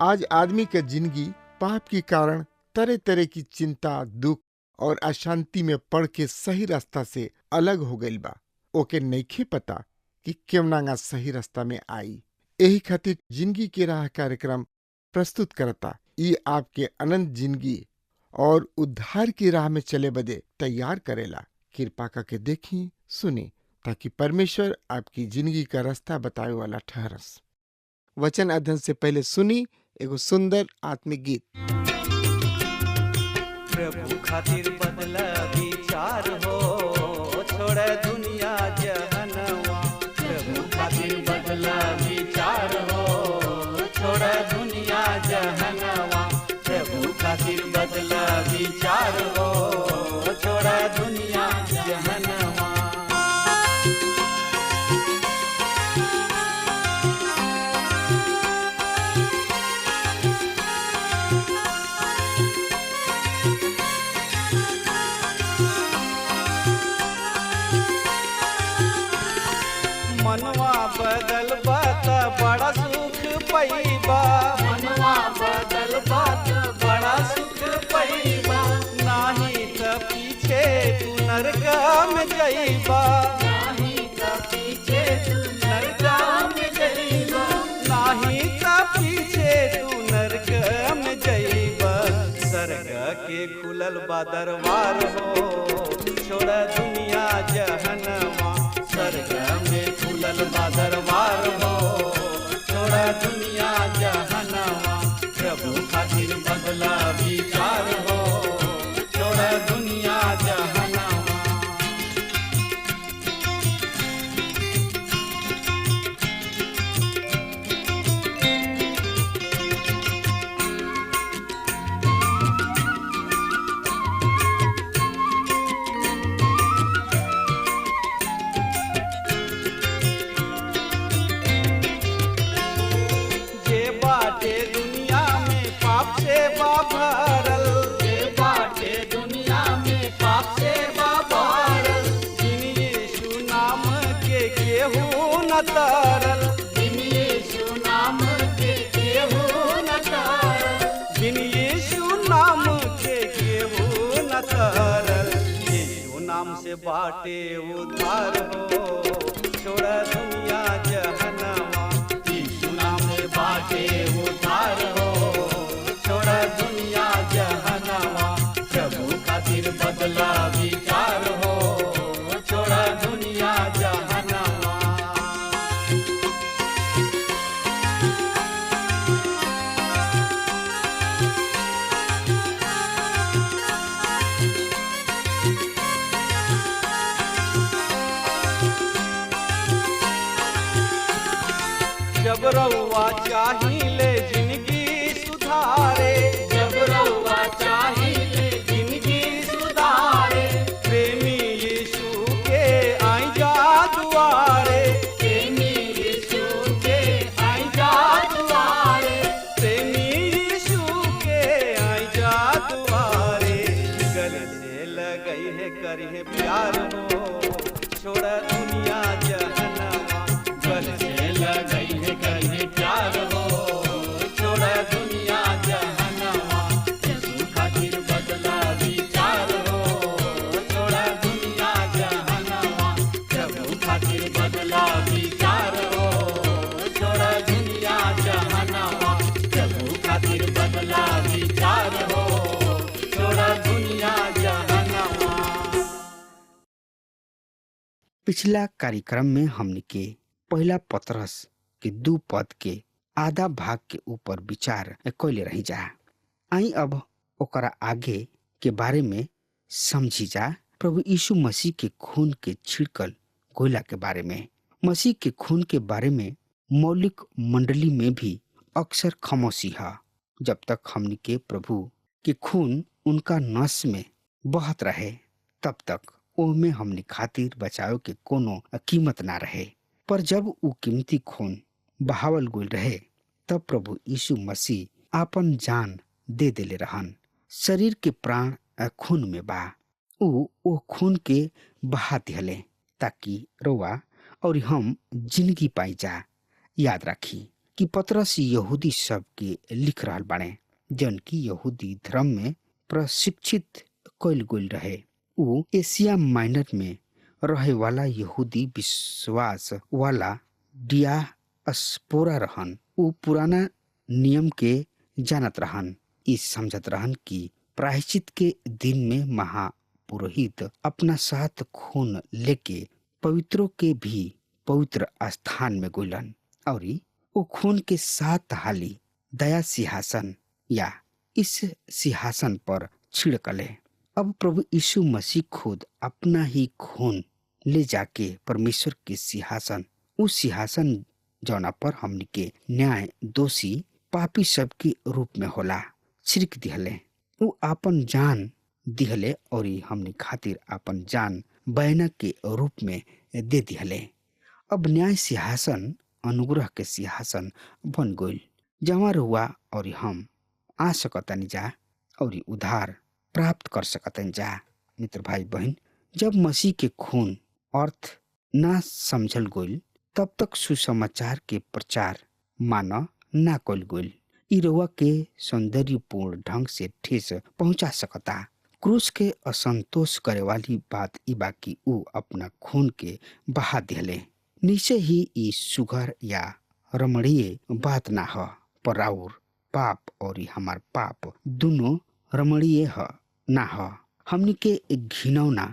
आज आदमी के जिंदगी पाप के कारण तरह तरह की चिंता, दुख और अशांति में पड़ के सही रास्ता से अलग हो गई बा। ओके नइखे पता कि केवना सही रास्ता में आई। यही खातिर जिंदगी के राह कार्यक्रम प्रस्तुत करता। ये आपके अनंत जिंदगी और उद्धार की राह में चले बदे तैयार करेला। कृपा करके देखी, सुनी, ताकि परमेश्वर आपकी जिंदगी का रास्ता बताए वाला ठहरस। वचन अध्ययन से पहले सुनी एगो सुंदर आत्मिक गीत। प्रभु खातिर बदला विचार हो, छोड़ दुनिया जहनवा। प्रभु खातिर बदला विचार हो, छोड़ दुनिया जहनवा। प्रभु खातिर बदला विचार हो, छोड़ दुनिया जहनवा। मनवा बदल बात बड़ा सुख पैबा। मनवा बदल बात बड़ा सुख पैबा। नाही त पीछे तू नरका में जइबा। नाही त पीछे तू नरका में जइबा। नाही त पीछे तू नरका में जइबा। स्वर्ग के खुलल बा दरबार हो, छोड़ दुनिया जहनवा। स्वर्ग में खुलल बा दरबार हो, छोड़ दुनिया जहनवा। प्रभु खातिर बदला विचार हो, छोड़ दुनिया जहनवा। भरल जे बाटे दुनिया में पाप से भरल। बिन यीशु नाम के केहू न तरल। बिन यीशु नाम के केहू न तरल। बिन यीशु नाम के केहू न तरल। यीशु नाम से बाटे उद्धार हो, छोड़ दुनिया जहनवा। यीशु नाम से बाटे उद्धार हो, छोड़ दुनिया जहनवा। प्रभु खातिर बदला विचार हो, छोड़ दुनिया जहनवा। जब रउआ चाहिए जिंदगी सुधारे। जब रउआ चाहिए जिंदगी सुधारे। प्रेमी यीशु के आई जा दुआरे। प्रेमी यीशु के आई जा दुआरे। प्रेमी यीशु के आई जा दुआरे। गले से लगई है करी है प्यार हो, छोड़ दुनिया जहनवा। गले से लगई है करी है प्यार हो, छोड़ दुनिया जहनवा। यीशु खातिर बदला विचार हो, छोड़ दुनिया जहनवा। प्रभु खातिर बदला विचार हो, छोड़ दुनिया जहनवा। प्रभु खातिर बदला विचार हो, छोड़ दुनिया जहनवा। पिछला कार्यक्रम में हमने के पहला पतरस के 2 पद के आधा भाग के ऊपर विचार कैले रही जा। आई अब ओकरा आगे के बारे में समझी जा। प्रभु यीशु मसीह के खून के छिड़कल गोला के बारे में। मसीह के खून के बारे में मौलिक मंडली में भी अक्सर खामोशी है। जब तक हमनी के प्रभु के खून उनका नस में बहत रहे तब तक ओमे हमनी खातिर बचाव के कोनो कीमत ना रहे। पर जब वो कीमती खून बहावल गइल रहे तब प्रभु यीशु मसीह आपन जान दे देले रहन। शरीर के प्राण खून में बा। वो खून के बहा दिहले ताकि रउआ और हम जिंदगी पाई जा। याद राखी कि पतरस यहूदी सब के लिख रहल बाड़े जन की यहूदी धर्म में प्रशिक्षित कइल गइल रहे। उ एशिया माइनर में रहे वाला यहूदी विश्वास वाला डियास्पोरा रहन। उ पुराना नियम के जानत रहन। इस समझत रहन कि प्रायश्चित के दिन में महापुरोहित अपना साथ खून लेके पवित्रों के भी पवित्र स्थान में गइलन और वो खून के साथ हाली दया सिंहासन या इस सिंहासन पर छिड़कले। अब प्रभु यीशु मसीह खुद अपना ही खून ले जाके परमेश्वर के सिंहासन, उस सिंहासन जौना पर हमनी के न्याय दोषी पापी सब के रूप में होला, छिड़क दिहले। वो आपन जान दिहले और हमनी खातिर आपन जान बयाना के रूप में दे दिहले। अब न्याय सिंहासन अनुग्रह के सिंहासन बन गइल जहाँ रुआ और हम आ सकतनी जा और उधार प्राप्त कर सकतनी जा। मित्र भाई बहन, जब मसीह के खून अर्थ ना समझल गइल तब तक सुसमाचार के प्रचार माना ना कइल गइल। इ रउआ के सौंदर्यपूर्ण ढंग से ठेस पहुंचा सकता। क्रूस के असंतोष करे वाली बात ई बा कि उ अपना खून के बहा दिहले। निश्चय ही ई सुगर या रमणीय बात ना ह, पर और पाप और हमार पाप दोनों रमणीय ह ना ह। हमनी के घिनौना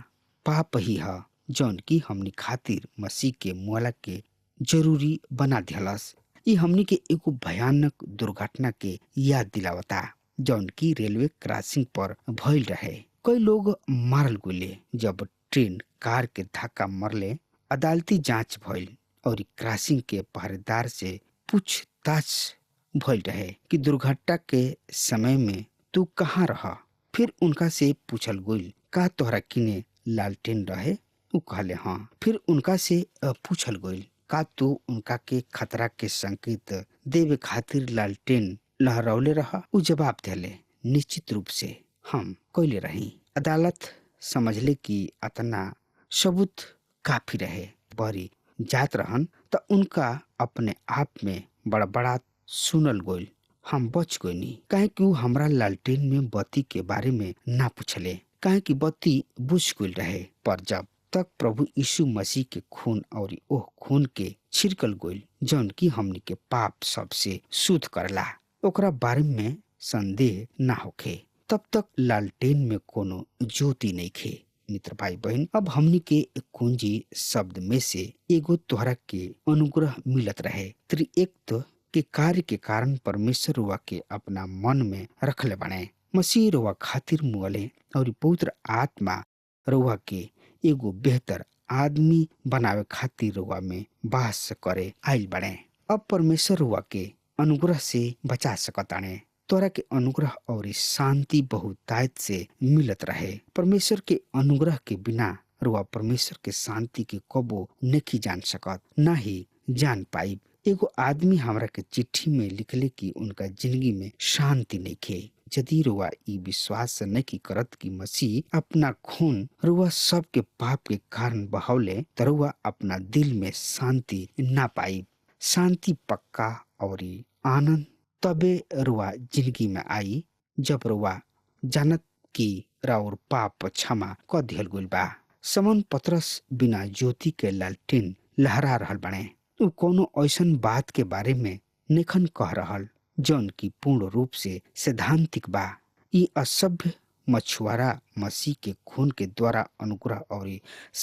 पाप ही ह जौन की हमनी खातिर मसीह के मुआला के जरूरी बना दिहलस। ई हमनी के एगो भयानक दुर्घटना के याद दिलावता जौन की रेलवे क्रॉसिंग पर भइल रहे। कई लोग मारल गइले जब ट्रेन कार के धक्का मरले। अदालती जांच भइल और क्रॉसिंग के पहरेदार से पूछताछ भइल रहे कि दुर्घटना के समय में तू कहाँ रहा। फिर उनका से पूछल गइल का तोहरा किने लालटेन रहे। उ कहले हाँ। फिर उनका से पूछल गइल का तू उनका के खतरा के संकेत देवे खातिर लालटेन लहरौले रहा। उ जवाब देले निश्चित रूप से हम कइले रही। अदालत समझले कि अतना सबूत काफी रहे। बरी जात रहन त उनका अपने आप में बड़ा सुनल गइल। हम बच गइनी काहे कि उ हमरा लालटेन में बत्ती के बारे में ना पूछले काहे कि बत्ती बुझ गइल रहे। पर जब तक प्रभु यीशु मसीह के खून और ओह खून के छिड़कल गइल जौन की हमनी के पाप सबसे शुद्ध करला ओकरा बारे में संदेह ना होखे तब तक लालटेन में कोनो ज्योति नहीं खे। मित्र भाई बहन, अब हमनी के कुंजी शब्द में से एगो तोहरा के अनुग्रह मिलत रहे। त्रिएक के कार्य के कारण परमेश्वर रुआ के अपना मन में रखले बने। मसीह रुआ खातिर मुअले और पवित्र आत्मा रुआ के एगो बेहतर आदमी बनावे खातिर रुआ में वास करे आइल बने। अब परमेश्वर रुआ के अनुग्रह से बचा सकताने। तोरा के अनुग्रह और शांति बहुतायत से मिलत रहे। परमेश्वर के अनुग्रह के बिना रुआ परमेश्वर के शांति के कबो नहीं जान सकत, ना ही जान पाई। एगो आदमी हमरा के चिट्ठी में लिखले कि उनका जिंदगी में शांति नहीं खे। यदि रुआ ई विश्वास नहीं करत कि मसीह अपना खून रुआ सब के पाप के कारण बहावले तो रुआ अपना दिल में शांति ना पाई। शांति पक्का और आनंद तबे रुआ जिंदगी में आई जब रुआ जानत कि राउर पाप क्षमा क दिहल गइल बा। समन पतरस बिना ज्योति के लालटेन लहरा रहल बने। उ कोनो ऐसन बात के बारे में नेखन कह रहल जौन की पूर्ण रूप से सैद्धांतिक बा। ई असभ्य मछुआरा मसीह के खून के द्वारा अनुग्रह और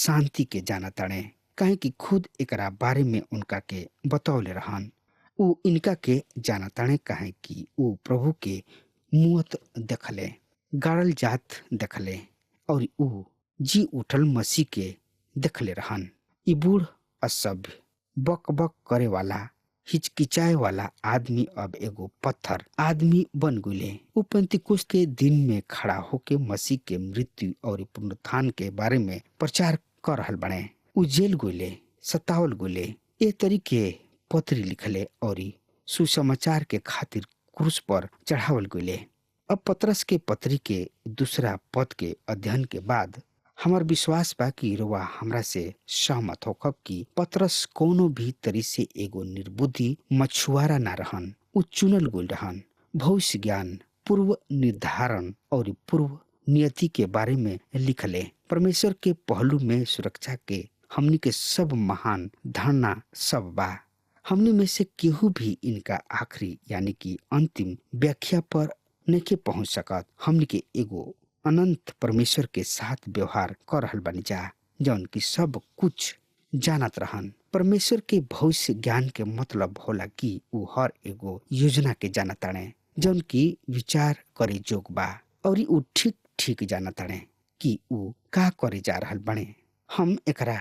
शांति के जानताणे काहे कि खुद एकरा बारे में उनका के बतौले रहन। उ इनका के जानताणे काहे कि उ प्रभु के मुहत देखले, गाड़ल जात देखले और उ जी उठल मसीह के देखले रहन। ई बूढ़ असभ्य बक बक करे वाला, हिचकिचाए वाला आदमी अब एगो पत्थर आदमी बन गुले। उ पेंतिकुस्त के दिन में खड़ा होके मसीह के मृत्यु और पुनरुत्थान के बारे में प्रचार कर रहल बने। उ जेल गुले, सतावल गुले, ए तरीके पत्री लिखले और सुसमाचार के खातिर क्रूस पर चढ़ावल गुले। अब पतरस के पत्री के दूसरा पद के अध्ययन के बाद हमार विश्वास बा कि रउआ हमरा से सहमत होकब कि पतरस कोनो भी तरी से एगो निर्बुद्धि मछुआरा ना रहन। उ चुनल गुल रहन। भविष्य ज्ञान, पूर्व निर्धारण और पूर्व नियति के बारे में लिखले। परमेश्वर के पहलू में सुरक्षा के हमनी के सब महान धारणा सब बा। हमनी में से केहू भी इनका आखिरी यानी कि अंतिम व्याख्या पर नहीं पहुंच सकत। हमनी के एगो अनंत परमेश्वर के साथ व्यवहार कर रहल बानी जा, जौन की सब कुछ जानत रहन। परमेश्वर के भविष्य ज्ञान के मतलब होला कि उ हर एगो योजना के जानताणे, जौन की विचार करे जोग बा और उ ठीक ठीक जानताणे कि उ का करे जा रहल बने। हम एकरा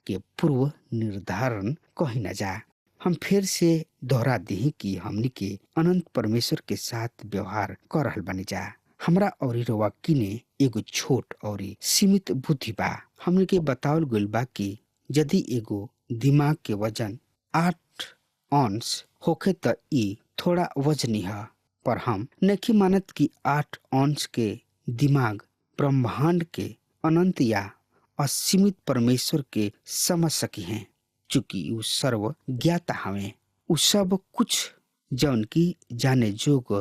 के पूर्व निर्धारण कही न जा। हम फिर से दोहरा दी कि हमनी के अनंत परमेश्वर के साथ व्यवहार कर रहल बानी जा। हमरा और रउआ किने एगो छोट और सीमित बुद्धि बा। हमनी के बतावल गइल बा कि यदि एगो दिमाग के वजन 8 औंस होखे त ई थोड़ा वजनी है, पर हम नहीं मानत कि 8 औंस के दिमाग ब्रह्मांड के अनंत या असीमित परमेश्वर के समझ सकी हैं, चूंकि उ सर्व ज्ञाता हमें। उ सब कुछ जौन की जाने जोग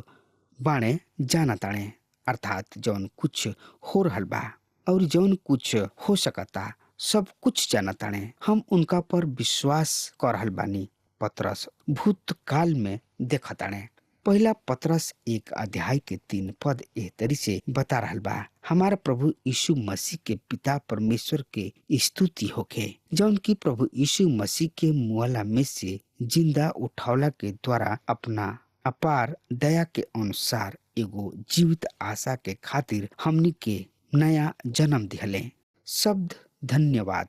बाणे जाना ताणे, अर्थात जौन कुछ हो रहल बा और जौन कुछ हो सकता सब कुछ जाना ताणे। हम उनका पर विश्वास कर रहल बानी। पतरस भूतकाल में देखा ताणे। पहला पतरस 1 अध्याय के 3 पद एह तरी से बता रहल बा। हमारा प्रभु यीशु मसीह के पिता परमेश्वर के स्तुति होखे, जौन की प्रभु यीशु मसीह के मुआला में से जिंदा उठावला के द्वारा अपना अपार दया के अनुसार एगो जीवित आशा के खातिर हमनी के नया जन्म दिहले। शब्द धन्यवाद।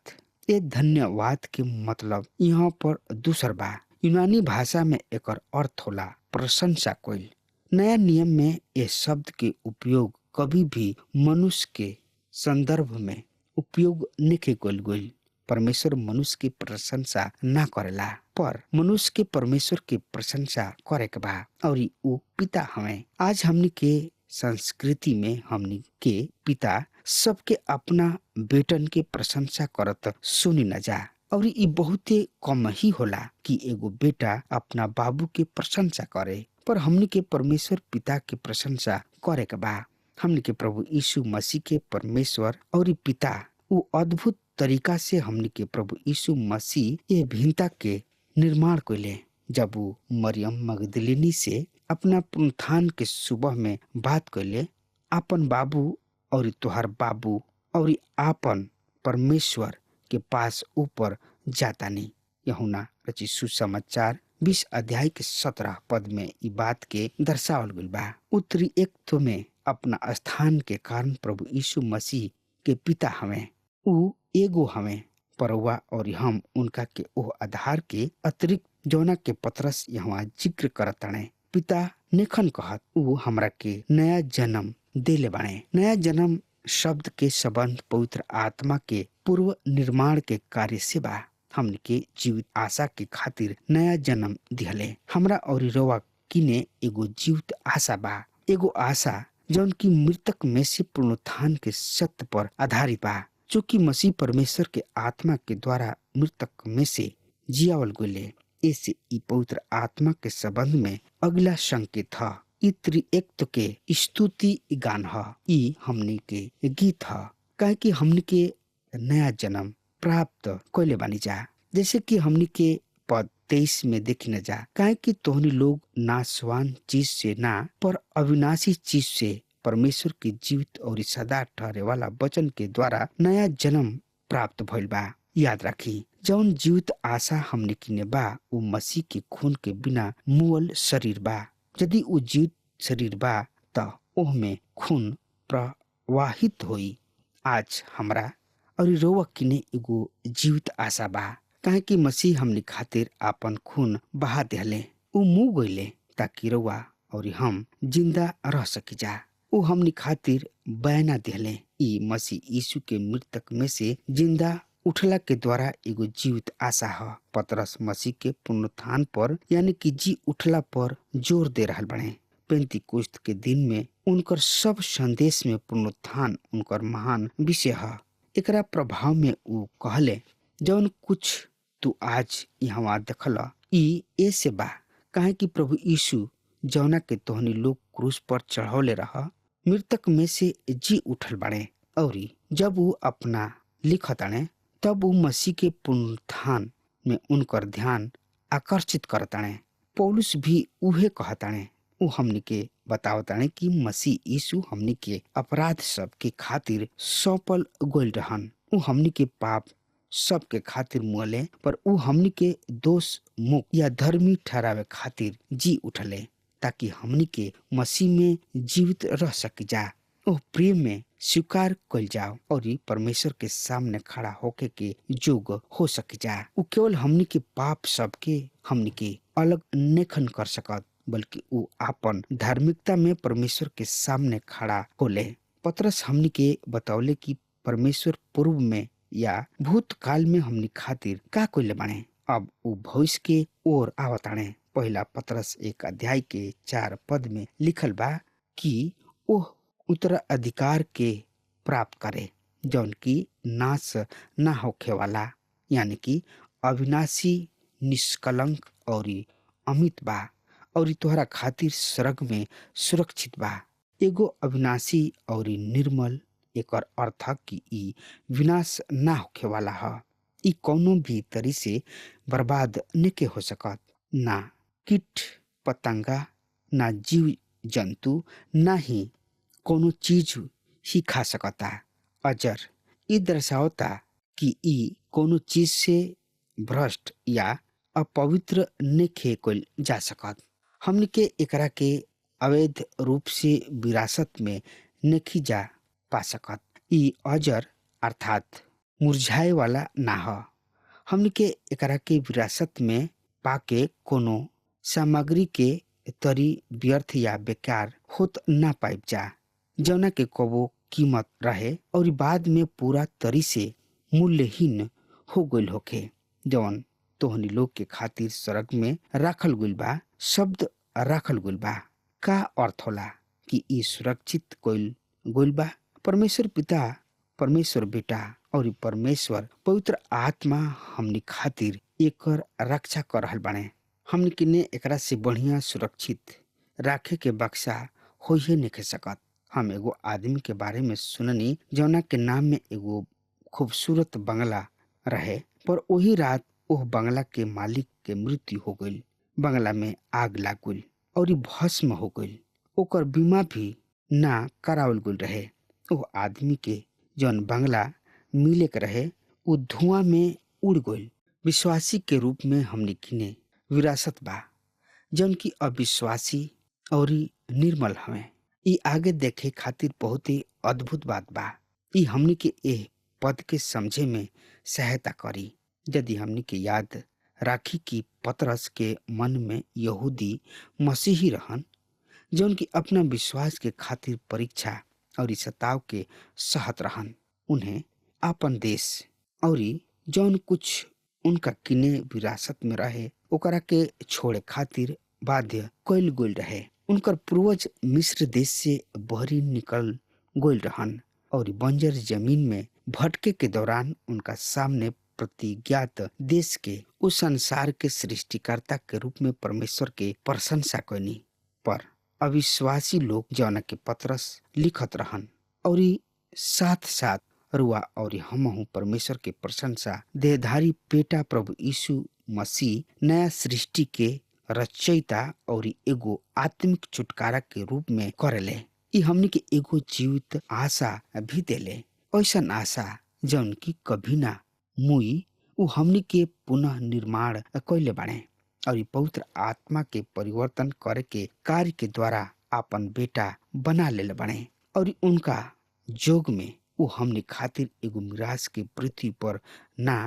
ये धन्यवाद के मतलब यहाँ पर दूसर बा। यूनानी भाषा में एकर अर्थ होला प्रशंसा कोइल। नया नियम में ये शब्द के उपयोग कभी भी मनुष्य के संदर्भ में उपयोग नहीं कइल गइल। परमेश्वर मनुष्य की प्रशंसा ना करेला, पर मनुष्य के परमेश्वर की प्रशंसा करे के बा और उ पिता हमें। आज हमनी के संस्कृति में हमनी के पिता सबके अपना बेटन के प्रशंसा करत सुनी न जा, और ये बहुते कम ही होला कि एगो बेटा अपना बाबू के प्रशंसा करे। पर हमनी के परमेश्वर पिता के प्रशंसा करे के बा। हमनी के प्रभु यीशु मसीह के परमेश्वर और पिता उ अद्भुत तरीका से हमनी के प्रभु यीशु मसीह ये भिन्नता के निर्माण कइले। जब वो मरियम मगदलिनी से अपना पुनरुत्थान के सुबह में बात कइले, आपन बाबू और तोहर बाबू और आपन परमेश्वर के पास ऊपर जाता नहीं। यूहन्ना रचित सुसमाचार 20 अध्याय के 17 पद में ई बात के दर्शावल गइल बा। उत्तरी एक में अपना स्थान के कारण प्रभु यीशु मसीह के पिता हमें, उ एगो हमें, परवा और हम उनका के ओह आधार के अतिरिक्त जौना के पतरस यहाँ जिक्र करताणे पिता नेखन कहत, उ हमरा के नया जन्म देले बाणे। नया जन्म शब्द के संबंध पवित्र आत्मा के पूर्व निर्माण के कार्य से बा। हमने के जीवित आशा के खातिर नया जन्म दिहले। हमरा और रवा किने एगो जीवित आशा बा, एगो आशा जौन की मृतक में से पुनरुत्थान के सत्य पर आधारित बा, जो कि मसीह परमेश्वर के आत्मा के द्वारा मृतक में से जियावल गइले। ऐसे ई पवित्र आत्मा के संबंध में अगला संकेत है। ई त्रिएक के स्तुति गान है। ई हमने के गीत है, काहे कि हमने के नया जन्म प्राप्त कइले बानी जा। जैसे कि हमने के पद 23 में देखी न जा, काहे कि तोहनी लोग नाशवान चीज से ना पर अविनाशी चीज से परमेश्वर के जीवित और सदा ठहरे वाला वचन के द्वारा नया जन्म प्राप्त भइल बा। याद रखी, जौन जीवित आशा हमने किने बा उ मसीह के खून के बिना मुअल शरीर बा। यदि उ जीवित शरीर बा त ओह में खून प्रवाहित होई। आज हमरा और रोवा किने एगो जीवित आशा बा। काहे कि मसीह हमनी खातिर आपन खून बहा दिहले। ऊ मुँह गइले ताकि रउआ और हम जिंदा रह सकी जा। ऊ हमनी खातिर बयाना दिहले। ई मसीह यीशु के मृतक में से जिंदा उठला के द्वारा एगो जीवित आशा है। पतरस मसीह के पुनरुत्थान पर यानी कि जी उठला पर जोर दे रहल बने। पेंतीकोस्त के दिन में उनकर सब संदेश में पुनरुत्थान उनकर महान विषय है। एकरा प्रभाव में ऊ कहले, जौन कुछ तू आज यहाँ देखल ई ऐसे बा काहे कि प्रभु यीशु जौना के तोहनी लोग क्रूस पर चढ़ौले रह मृतक में से जी उठल बाड़े। और जब वो अपना लिखताने तब वो मसीह के पुनरुत्थान में उनकर ध्यान आकर्षित करताने। पौलुस भी उहे कहताने। ऊ हमनी के बतावताने कि मसीह यीशु हमनी के अपराध सब के खातिर सौंपल गोल रहन। ऊ हमनी के पाप सब के खातिर मुअले, पर ऊ हमनी के दोष मुक्त या धर्मी ठहरावे खातिर जी उठले ताकि हमनी के मसीह में जीवित रह सकी जा। ओह प्रेम में स्वीकार कल जाओ और परमेश्वर के सामने खड़ा होके के जोग हो सकी जा। ऊ केवल हमनी के पाप सब के हमनी के अलग नेखन कर सकत, बल्कि ऊ आपन धार्मिकता में परमेश्वर के सामने खड़ा होले। पतरस हमनी के बतौले कि परमेश्वर पूर्व में या भूतकाल में हमनी खातिर का कोइले बाणे। अब ऊ भविष्य के ओर आवताणे। पहला पतरस 1:4 में लिखल बा कि ओह उत्तराधिकार के प्राप्त करे जौन की नाश ना होखे वाला यानी कि अविनाशी, निष्कलंक और अमित बा और तोहरा खातिर स्वर्ग में सुरक्षित बा। एगो अविनाशी और निर्मल एकर अर्थ कि ई विनाश ना होखे वाला है। ई कौनो भी तरी से बर्बाद नके हो सकत। ना कीट पतंगा, ना जीव जंतु, ना ही कोनो चीज ही खा सकता। अजर ई दर्शावता कि ई कोनो चीज से भ्रष्ट या अपवित्र नेखे कोल जा सकत। हमने के एकरा के अवैध रूप से विरासत में नेखी जा पा सकत। ई अजर अर्थात मुरझाए वाला ना ह। हमने के एकरा के विरासत में पाके कोनो सामग्री के तरी व्यर्थ या बेकार होत ना पाइब जा, जौना के कबो कीमत रहे और बाद में पूरा तरी से मूल्यहीन हो गइल होखे। जौन तोहनी लोग के खातिर स्वर्ग में राखल गइल बा। शब्द राखल गइल बा का अर्थ होला कि ई सुरक्षित गइल बा। परमेश्वर पिता, परमेश्वर बेटा और परमेश्वर पवित्र आत्मा हमनी खातिर एकर रक्षा कर रहल बाने। हमनी के ने एकरा से बढ़िया सुरक्षित राखे के बक्सा होइए नखे सकत। हम एगो आदमी के बारे में सुननी जौना के नाम में एगो खूबसूरत बंगला रहे, पर वही रात ओह बंगला के मालिक के मृत्यु हो गइल। बंगला में आग लाग गइल और ई भस्म हो गइल। ओकर बीमा भी ना करावल गइल रहे। ओह आदमी के जौन बंगला मिले के रहे उ धुआं में उड़ गइल। विश्वासी के रूप में हमनी किने विरासत बा जौन की अविश्वासी और निर्मल हवे। ई आगे देखे खातिर बहुत ही अद्भुत बात बा। ई हमनी के एह पद के समझे में सहायता करी। यदि हमनी के याद राखी कि पतरस के मन में यहूदी मसीही रहन जौन की अपना विश्वास के खातिर परीक्षा और सताव के सहत रहन। उन्हें आपन देश और जौन कुछ उनका किने विरासत में रहे ओकरा के छोड़े खातिर बाध्य कइल गइल रहे। उनकर पूर्वज मिस्र देश से बहरी निकल गइल रहन और बंजर जमीन में भटके के दौरान उनका सामने प्रतिज्ञात देश के उस संसार के सृष्टिकर्ता के रूप में परमेश्वर के प्रशंसा कइनी। पर अविश्वासी लोग जौना के पतरस लिखत रहन और साथ साथ रुआ और हमहू परमेश्वर के प्रशंसा देहधारी बेटा प्रभु यीशु मसीह नया सृष्टि के रचयिता और एगो आत्मिक छुटकारा के रूप में करेले। ई हमनी के एगो जीवित आशा भी देले, ऐसन आशा जौन की कभी ना मुई। उ हमनी के पुनः निर्माण कइले बाणे और पवित्र आत्मा के परिवर्तन करे के कार्य के द्वारा आपन बेटा बना ले बाणे और उनका जोग में वो हमने खातिर एगो मिराज के पृथ्वी पर ना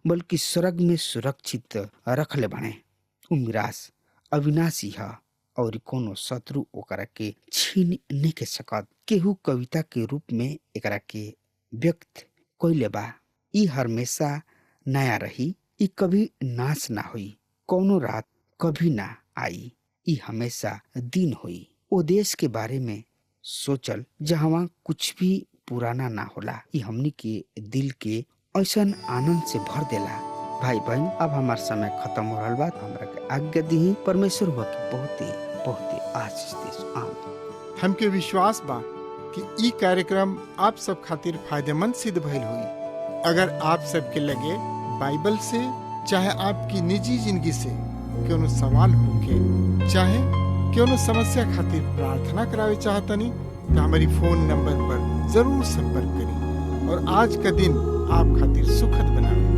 बल्कि स्वर्ग में सुरक्षित रखले बने। उ मिराज अविनाशी है और कोनो शत्रु ओकरा के छीन नहीं के सकत। केहू कविता के रूप में एकरा के व्यक्त कइले बा। ई हमेशा नया रही, ई कभी नाश ना हुई, कोनो रात कभी ना आई, ई हमेशा दिन हुई। ओ देश के बारे में सोचल जहाँ कुछ भी पुराना ना होला, ई हमनी के दिल के ऐसन आनंद से भर देला। भाई बहन, अब हमार समय खत्म हो रहा बा, हमरा के आज्ञा दी। परमेश्वर हुआ के बहुत ही आशीष दे। आमीन। हमके विश्वास बा कि ई कार्यक्रम आप सब खातिर फायदेमंद सिद्ध भइल हुई। अगर आप सबके लगे बाइबल से चाहे आपकी निजी जिंदगी से कोनो सवाल होके चाहे कोनो समस्या खातिर प्रार्थना करावे चाहतनी तो हमारी फोन नंबर पर जरूर संपर्क करें और आज का दिन आप खातिर सुखद बनावे।